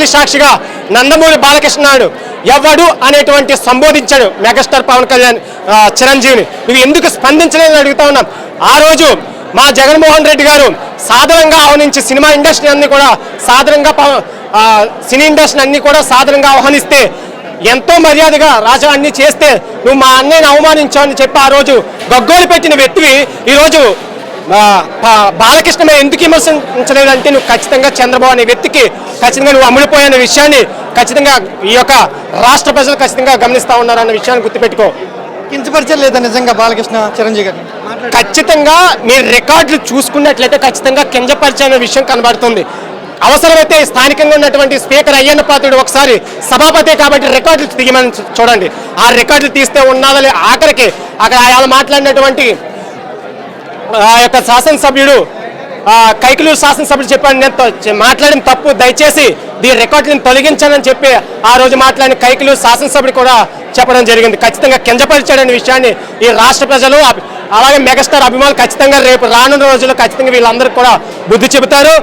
Assembly సాక్షిగా నందమూరి బాలకృష్ణ నాయుడు ఎవడు అనేటువంటి సంబోధించాడు మెగాస్టార్ పవన్ కళ్యాణ్ చిరంజీవిని. నువ్వు ఎందుకు స్పందించలేదని అడుగుతా ఉన్నాం. ఆ రోజు మా జగన్మోహన్ రెడ్డి గారు సాధారణంగా ఆహ్వానించి సినిమా ఇండస్ట్రీ అన్ని కూడా సాధారణంగా సినీ ఇండస్ట్రీ అన్ని కూడా సాధారణంగా ఆహ్వానిస్తే ఎంతో మర్యాదగా రాజా అన్ని చేస్తే నువ్వు మా అన్నయ్యని అవమానించావని చెప్పి ఆ రోజు గగ్గోలు పెట్టిన వ్యక్తివి ఈరోజు బాలకృష్ణ ఎందుకు విమర్శించలేదంటే నువ్వు ఖచ్చితంగా చంద్రబాబు అనే వ్యక్తికి ఖచ్చితంగా నువ్వు అమ్ముడిపోయిన విషయాన్ని ఖచ్చితంగా ఈ యొక్క రాష్ట్ర ప్రజలు ఖచ్చితంగా గమనిస్తూ ఉన్నారన్న విషయాన్ని గుర్తుపెట్టుకో. కించపరచలేదా నిజంగా బాలకృష్ణ చిరంజీవి గారిని? ఖచ్చితంగా మీరు రికార్డులు చూసుకున్నట్లయితే ఖచ్చితంగా కించపరిచిన విషయం కనబడుతుంది. అవసరమైతే స్థానికంగా ఉన్నటువంటి స్పీకర్ అయ్యన్న పాత్రుడు ఒకసారి సభాపతి కాబట్టి రికార్డులు తీయమని చూడండి. ఆ రికార్డులు తీస్తే ఉన్నది ఆఖరికి అక్కడ ఆయన మాట్లాడినటువంటి ఆ యొక్క శాసనసభ్యుడు కైకలూరు శాసనసభ్యుడు చెప్పాడు నేను మాట్లాడిన తప్పు దయచేసి దీని రికార్డులను తొలగించానని చెప్పి ఆ రోజు మాట్లాడిన కైకలూరు శాసనసభ్యుడు కూడా చెప్పడం జరిగింది. ఖచ్చితంగా కించపరిచాడనే విషయాన్ని ఈ రాష్ట్ర ప్రజలు అలాగే మెగాస్టార్ అభిమానులు ఖచ్చితంగా రేపు రానున్న రోజుల్లో ఖచ్చితంగా వీళ్ళందరికీ కూడా బుద్ధి చెబుతారు.